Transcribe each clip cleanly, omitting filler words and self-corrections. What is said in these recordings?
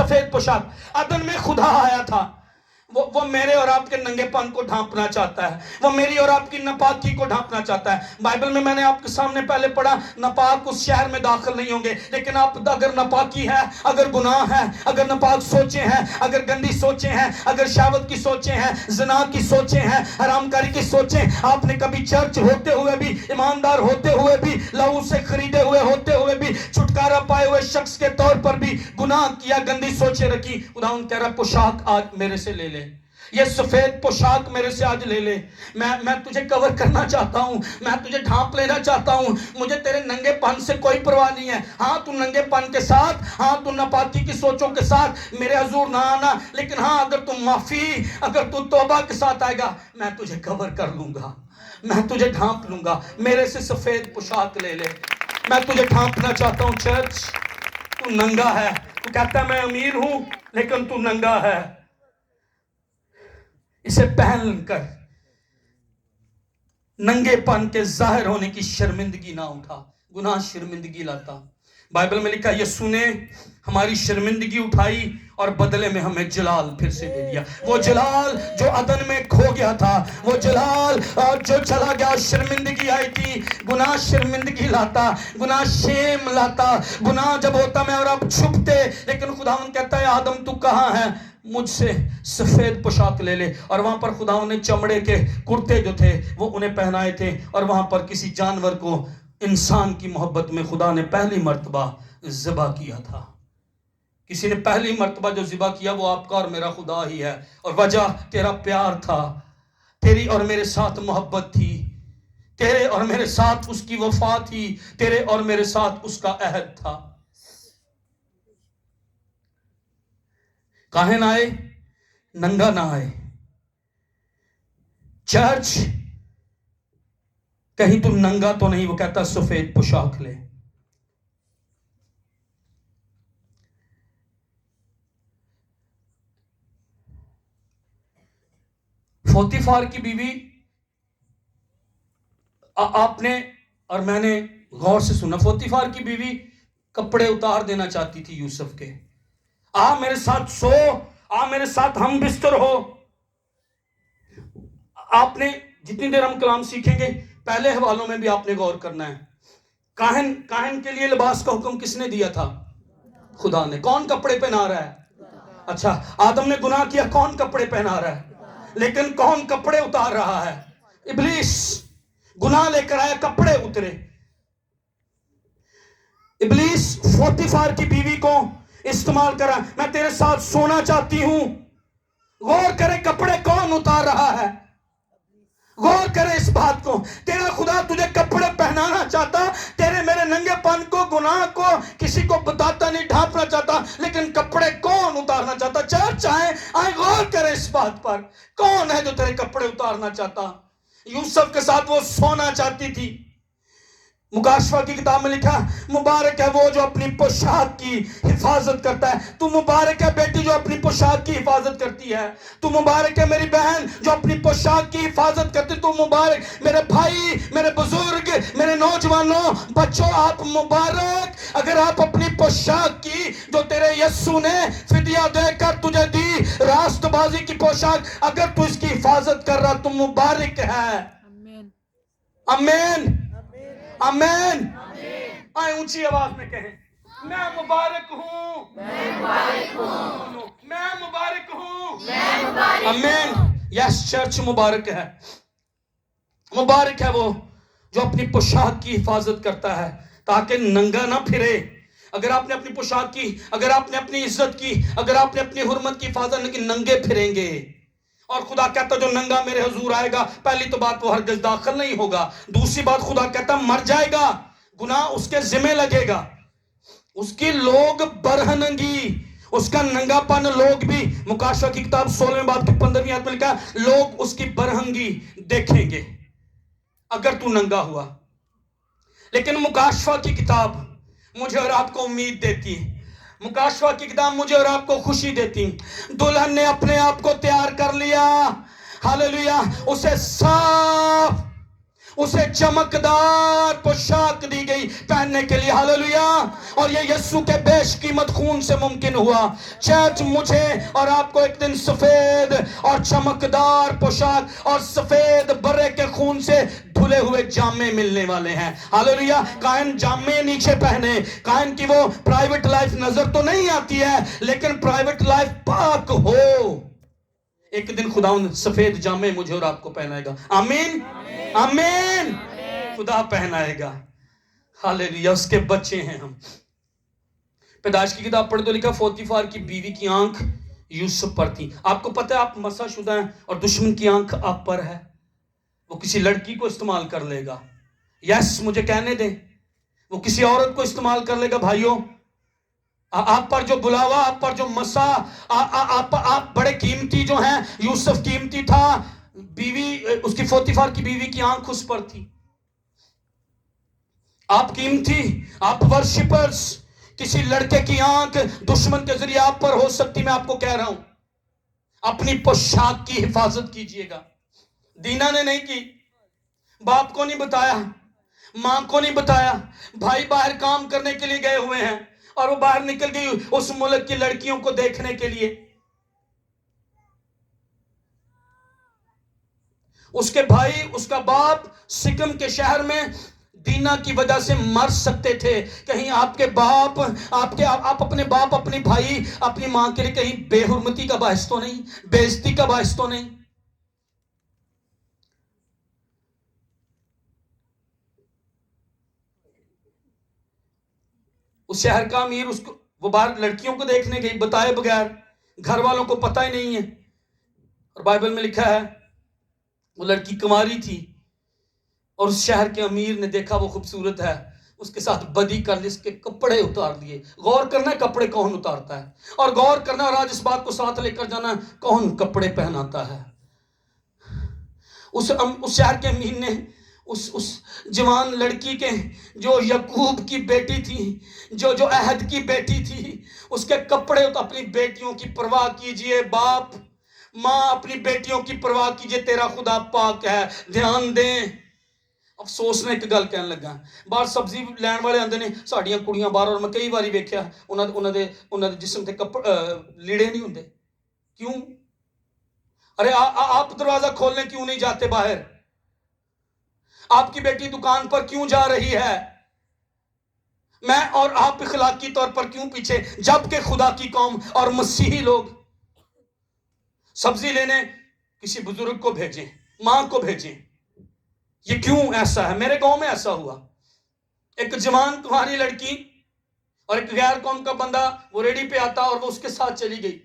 سفید پوشاک۔ عدن میں خدا آیا تھا، وہ میرے اور آپ کے ننگے پن کو ڈھانپنا چاہتا ہے، وہ میری اور آپ کی ناپاکی کو ڈھانپنا چاہتا ہے۔ بائبل میں نے آپ کے سامنے پہلے پڑھا، ناپاک اس شہر میں داخل نہیں ہوں گے، لیکن آپ اگر ناپاکی ہے، اگر گناہ ہے، اگر ناپاک سوچیں ہیں، اگر گندی سوچیں ہیں، اگر شہوت کی سوچیں ہیں، زنا کی سوچیں ہیں، حرام کاری کی سوچیں، آپ نے کبھی چرچ ہوتے ہوئے بھی، ایماندار ہوتے ہوئے بھی، لہو سے خریدے ہوئے ہوتے ہوئے بھی، چھٹکارا پائے ہوئے شخص کے طور پر بھی گناہ کیا، گندی سوچیں رکھی، خدا ان کہہ رہا پوشاک آج میرے سے لے لے، یہ سفید پوشاک میرے سے آج لے لے۔ میں تجھے کور کرنا چاہتا ہوں، میں تجھے ڈھانپ لینا چاہتا ہوں، مجھے تیرے ننگے پن سے کوئی پرواہ نہیں ہے۔ ہاں تو ننگے پن کے ساتھ، ہاں تو ناپاکی کی سوچوں کے ساتھ میرے حضور نہ آنا، لیکن ہاں اگر تو معافی، اگر تو توبہ کے ساتھ آئے گا، میں تجھے کور کر لوں گا، میں تجھے ڈھانپ لوں گا، میرے سے سفید پوشاک لے لے۔ میں تجھے ڈھانپنا چاہتا ہوں چرچ، تو ننگا ہے، تو کہتا ہے میں امیر ہوں لیکن تو ننگا ہے، اسے پہن کر ننگے پن کے ظاہر ہونے کی شرمندگی نہ اٹھا۔ گناہ شرمندگی لاتا۔ بائبل میں لکھا یسوع نے ہماری شرمندگی اٹھائی اور بدلے میں ہمیں جلال پھر سے دے دیا۔ وہ جلال جو عدن میں کھو گیا تھا، وہ جلال جو چلا گیا، شرمندگی آئی تھی۔ گناہ شرمندگی لاتا، گناہ شیم لاتا، گناہ جب ہوتا میں اور آپ چھپتے، لیکن خداوند کہتا ہے آدم تو کہاں ہے، مجھ سے سفید پوشاک لے لے۔ اور وہاں پر خداوند نے چمڑے کے کرتے جو تھے وہ انہیں پہنائے تھے، اور وہاں پر کسی جانور کو انسان کی محبت میں خدا نے پہلی مرتبہ ذبح کیا تھا۔ کسی نے پہلی مرتبہ جو ذبح کیا وہ آپ کا اور میرا خدا ہی ہے، اور وجہ تیرا پیار تھا، تیری اور میرے ساتھ محبت تھی، تیرے اور میرے ساتھ اس کی وفا تھی، تیرے اور میرے ساتھ اس کا عہد تھا۔ کاہن آئے، ننگا نہ آئے۔ چرچ کہیں تو ننگا تو نہیں، وہ کہتا سفید پوشاک لے۔ پوتیفار کی بیوی، آپ نے اور میں نے غور سے سنا، پوتیفار کی بیوی کپڑے اتار دینا چاہتی تھی یوسف کے۔ آ میرے ساتھ سو، آ میرے ساتھ ہم بستر ہو۔ آپ نے جتنی دیر ہم کلام سیکھیں گے پہلے حوالوں میں بھی آپ نے غور کرنا ہے۔ کاہن کے لیے لباس کا حکم کس نے دیا تھا؟ خدا نے۔ کون کپڑے پہنا رہا ہے؟ اچھا، آدم نے گناہ کیا، کون کپڑے پہنا رہا ہے؟ لیکن کون کپڑے اتار رہا ہے؟ ابلیس گناہ لے کر آیا، کپڑے اترے۔ ابلیس پوتیفار کی بیوی کو استعمال کرا، میں تیرے ساتھ سونا چاہتی ہوں۔ غور کرے کپڑے کون اتار رہا ہے، غور کرے اس بات کو۔ تیرا خدا تجھے کپڑے پہنانا چاہتا، تیرے میرے ننگے پن کو، گناہ کو کسی کو بتاتا نہیں، ڈھانپنا چاہتا، لیکن کپڑے کون اتارنا چاہتا؟ چرچ آئے غور کرے اس بات پر، کون ہے جو تیرے کپڑے اتارنا چاہتا؟ یوسف کے ساتھ وہ سونا چاہتی تھی۔ مکاشفہ کی کتاب میں لکھا مبارک ہے وہ جو اپنی پوشاک کی حفاظت کرتا ہے۔ تو مبارک ہے بیٹی جو اپنی پوشاک کی حفاظت کرتی ہے، تو مبارک ہے میری بہن جو اپنی پوشاک کی حفاظت کرتی، تو مبارک میرے بھائی، میرے بزرگ، میرے نوجوانوں، بچوں، آپ مبارک اگر آپ اپنی پوشاک کی جو تیرے یسوع نے فدیہ دے کر تجھے دی، راست بازی کی پوشاک، اگر تو اس کی حفاظت کر رہا تو مبارک ہے۔ آمین، آمین۔ آئے اونچی آواز میں کہیں میں مبارک ہوں، میں مبارک ہوں، میں مبارک ہوں، میں مبارک ہوں۔ آمین۔ یس چرچ مبارک ہے، مبارک ہے وہ جو اپنی پوشاک کی حفاظت کرتا ہے تاکہ ننگا نہ پھرے۔ اگر آپ نے اپنی پوشاک کی، اگر آپ نے اپنی عزت کی، اگر آپ نے اپنی حرمت کی حفاظت نہیں کی، ننگے پھریں گے۔ اور خدا کہتا جو ننگا میرے حضور آئے گا، پہلی تو بات وہ ہرگز داخل نہیں ہوگا، دوسری بات خدا کہتا مر جائے گا، گناہ اس کے ذمہ لگے گا، اس کی لوگ برہنگی، اس کا ننگا پن لوگ بھی، مکاشفہ کی کتاب 16 باب کی 15ویں آیت میں لکھا لوگ اس کی برہنگی دیکھیں گے اگر تو ننگا ہوا۔ لیکن مکاشفہ کی کتاب مجھے اور آپ کو امید دیتی ہے، مکاشفہ کی کتاب مجھے اور آپ کو خوشی دیتی، دلہن نے اپنے آپ کو تیار کر لیا، ہاللیلویا، اسے صاف، اسے چمکدار پوشاک دی گئی پہننے کے لیے. ہاللویا. اور یہ یسوع کے بیش قیمت خون سے ممکن ہوا. چرچ مجھے اور آپ کو ایک دن سفید اور چمکدار پوشاک اور سفید برے کے خون سے دھلے ہوئے جامے ملنے والے ہیں. ہاللویا. کائن جامے نیچے پہنے, کائن کی وہ پرائیویٹ لائف نظر تو نہیں آتی ہے, لیکن پرائیویٹ لائف پاک ہو. ایک دن خداوند سفید جامے مجھے اور آپ کو پہنائے گا. آمین آمین. خدا پہنائے گا. ہاللیلویا. اس کے بچے ہیں ہم. پیدائش کی کتاب پڑھ تو لکھا فوتیفار کی بیوی کی آنکھ یوسف پر تھی. آپ کو پتہ ہے آپ مسا شدہ ہیں اور دشمن کی آنکھ آپ پر ہے. وہ کسی لڑکی کو استعمال کر لے گا. یس, مجھے کہنے دیں, وہ کسی عورت کو استعمال کر لے گا. بھائیوں, آپ پر جو بلاوا, آپ پر جو مسا, آپ بڑے قیمتی جو ہیں. یوسف قیمتی تھا, بیوی اس کی فوتیفار کی بیوی کی آنکھ اس پر تھی. آپ قیمتی, آپ ورشپرز. کسی لڑکے کی آنکھ دشمن کے ذریعے آپ پر ہو سکتی. میں آپ کو کہہ رہا ہوں اپنی پوشاک کی حفاظت کیجئے گا. دینا نے نہیں کی, باپ کو نہیں بتایا, ماں کو نہیں بتایا. بھائی باہر کام کرنے کے لیے گئے ہوئے ہیں اور وہ باہر نکل گئی اس ملک کی لڑکیوں کو دیکھنے کے لیے. اس کے بھائی, اس کا باپ سکم کے شہر میں دینا کی وجہ سے مر سکتے تھے. کہیں آپ کے باپ, آپ اپنے باپ, اپنی بھائی, اپنی ماں کے لیے کہیں بے حرمتی کا باعث تو نہیں, بے عزتی کا باعث تو نہیں. اس شہر کا امیر اس کو, وہ باہر لڑکیوں کو دیکھنے گئی بتائے بغیر, گھر والوں کو پتہ ہی نہیں ہے. اور بائبل میں لکھا ہے وہ لڑکی کنواری تھی اور اس شہر کے امیر نے دیکھا وہ خوبصورت ہے, اس کے ساتھ بدی کر لی, اس کے کپڑے اتار دیے. غور کرنا ہے کپڑے کون اتارتا ہے, اور غور کرنا اور آج اس بات کو ساتھ لے کر جانا کون کپڑے پہناتا ہے. اس شہر کے امیر نے اس جوان لڑکی کے جو یعقوب کی بیٹی تھی, جو عہد کی بیٹی تھی, اس کے کپڑے. اپنی بیٹیوں کی پرواہ کیجئے باپ, ماں اپنی بیٹیوں کی پرواہ کیجئے, تیرا خدا پاک ہے, دھیان دیں. افسوس نے ایک گل کہنے لگا, باہر سبزی لین والے آندے نے ساڈیاں کڑیاں باہر, اور میں کئی باری ویکھیا انہاں دے جسم تے لیڑے نہیں ہوندے. کیوں؟ ارے آپ دروازہ کھولنے کیوں نہیں جاتے باہر؟ آپ کی بیٹی دکان پر کیوں جا رہی ہے؟ میں اور آپ اخلاقی طور پر کیوں پیچھے, جبکہ خدا کی قوم اور مسیحی لوگ سبزی لینے کسی بزرگ کو بھیجیں, ماں کو بھیجیں. یہ کیوں ایسا ہے؟ میرے گاؤں میں ایسا ہوا. ایک جوان تمہاری لڑکی اور ایک غیر قوم کا بندہ وہ ریڈی پہ آتا اور وہ اس کے ساتھ چلی گئی.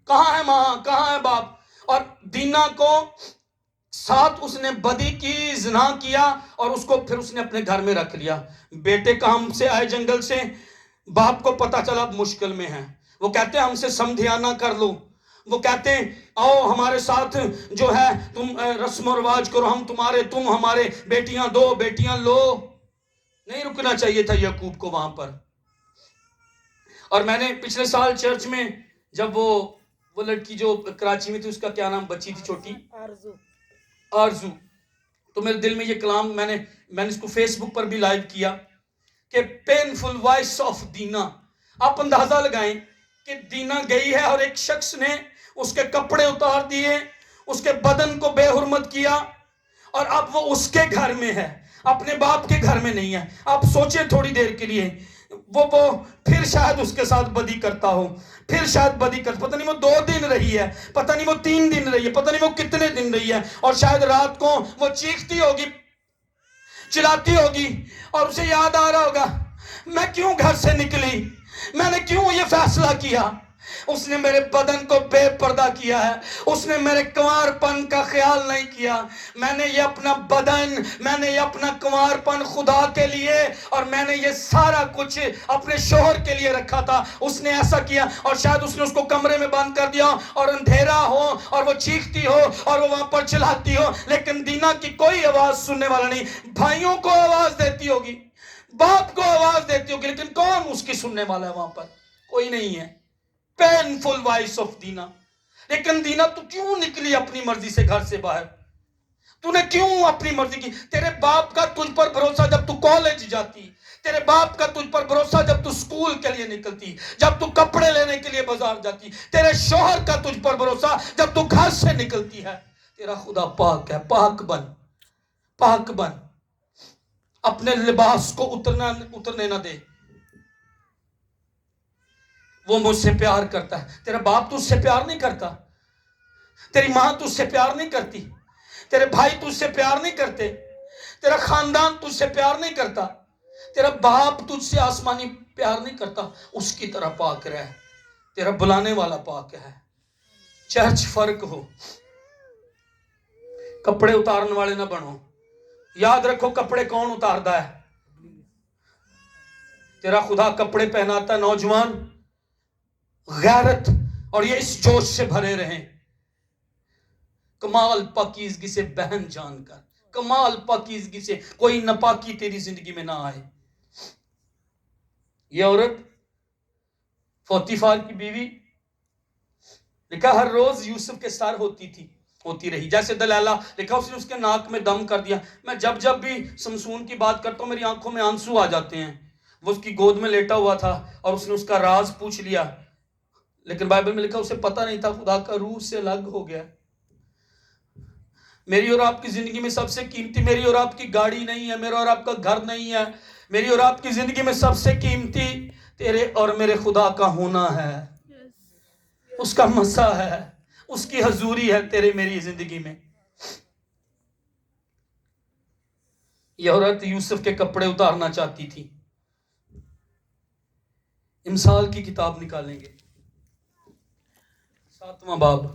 کہاں ہے ماں, کہاں ہے باپ؟ اور دینا کو ساتھ اس نے بدی کی, زنا کیا, اور اس کو پھر اس نے اپنے گھر میں رکھ لیا. بیٹے کام سے آئے جنگل سے, باپ کو پتا چلا مشکل میں ہے. وہ کہتے ہیں ہم سے سمدھیانہ کر لو. وہ کہتے ہیں آؤ ہمارے ساتھ جو ہے تم رسم و رواج کرو, ہم تمہارے, تم ہمارے, بیٹیاں دو بیٹیاں لو. نہیں رکنا چاہیے تھا یعقوب کو وہاں پر. اور میں نے پچھلے سال چرچ میں جب وہ لڑکی جو کراچی میں تھی, اس کا کیا نام بچی تھی چھوٹی, آرزو, تو میرے دل میں یہ کلام, میں نے اس کو فیس بک پر بھی لائیو کیا کہ پینفل وائس آف دینا. آپ اندازہ لگائیں کہ دینا گئی ہے اور ایک شخص نے اس کے کپڑے اتار دیے, اس کے بدن کو بے حرمت کیا, اور اب وہ اس کے گھر میں ہے, اپنے باپ کے گھر میں نہیں ہے. آپ سوچیں تھوڑی دیر کے لیے, وہ پھر شاید اس کے ساتھ بدی کرتا ہو, پھر شاید بدی کرتا, پتہ نہیں وہ 2 دن رہی ہے, پتہ نہیں وہ 3 دن رہی ہے, پتہ نہیں وہ کتنے دن رہی ہے. اور شاید رات کو وہ چیختی ہوگی, چلاتی ہوگی, اور اسے یاد آ رہا ہوگا میں کیوں گھر سے نکلی, میں نے کیوں یہ فیصلہ کیا. اس نے میرے بدن کو بے پردہ کیا ہے, اس نے میرے کنوارپن کا خیال نہیں کیا. میں نے یہ اپنا بدن, میں نے یہ اپنا کنوارپن خدا کے لیے, اور میں نے یہ سارا کچھ اپنے شوہر کے لیے رکھا تھا. اس نے ایسا کیا, اور شاید اس نے اس کو کمرے میں بند کر دیا اور اندھیرا ہو اور وہ چیختی ہو اور وہ وہاں پر چلاتی ہو, لیکن دینا کی کوئی آواز سننے والا نہیں. بھائیوں کو آواز دیتی ہوگی, باپ کو آواز دیتی ہوگی, لیکن کون اس کی سننے والا ہے وہاں پر؟ کوئی نہیں ہے. پینفل وائس آف دینا. لیکن دینا تو کیوں نکلی اپنی مرضی سے گھر سے باہر؟ تو نے کیوں اپنی مرضی کی؟ تیرے باپ کا تجھ پر بھروسہ جب تو کالج جاتی، تیرے باپ کا تجھ پر بھروسہ جب تو سکول کے لیے نکلتی، جب تو کپڑے لینے کے لیے بازار جاتی، تیرے شوہر کا تجھ پر بھروسہ جب تو گھر سے نکلتی ہے۔ تیرا خدا پاک ہے، پاک بن، پاک بن، اپنے لباس کو اترنے نہ دے۔ وہ مجھ سے پیار کرتا ہے، تیرا باپ تجھ سے پیار نہیں کرتا، تیری ماں تجھ سے پیار نہیں کرتی، تیرے بھائی تجھ سے پیار نہیں کرتے، تیرا خاندان تجھ سے پیار نہیں کرتا، تیرا باپ تجھ سے آسمانی پیار نہیں کرتا۔ اس کی طرح پاک رہ، تیرا بلانے والا پاک ہے۔ چرچ فرق ہو، کپڑے اتارنے والے نہ بنو۔ یاد رکھو کپڑے کون اتارتا ہے؟ تیرا خدا کپڑے پہناتا ہے۔ نوجوان غیرت اور یہ اس جوش سے بھرے رہیں، کمال پاکیزگی سے بہن جان کر، کمال پاکیزگی سے، کوئی ناپاکی تیری زندگی میں نہ آئے۔ یہ عورت پوتیفار کی بیوی، لکھا ہر روز یوسف کے ساتھ ہوتی رہی، جیسے دلالہ لکھا اس نے اس کے ناک میں دم کر دیا۔ میں جب بھی سمسون کی بات کرتا ہوں میری آنکھوں میں آنسو آ جاتے ہیں۔ وہ اس کی گود میں لیٹا ہوا تھا اور اس نے اس کا راز پوچھ لیا، لیکن بائبل میں لکھا اسے پتہ نہیں تھا، خدا کا روح سے الگ ہو گیا۔ میری اور آپ کی زندگی میں سب سے قیمتی میری اور آپ کی گاڑی نہیں ہے، میرا اور آپ کا گھر نہیں ہے، میری اور آپ کی زندگی میں سب سے قیمتی تیرے اور میرے خدا کا ہونا ہے، اس کا مسا ہے، اس کی حضوری ہے تیرے میری زندگی میں۔ یہ عورت یوسف کے کپڑے اتارنا چاہتی تھی۔ امثال کی کتاب نکالیں گے، 7واں باب۔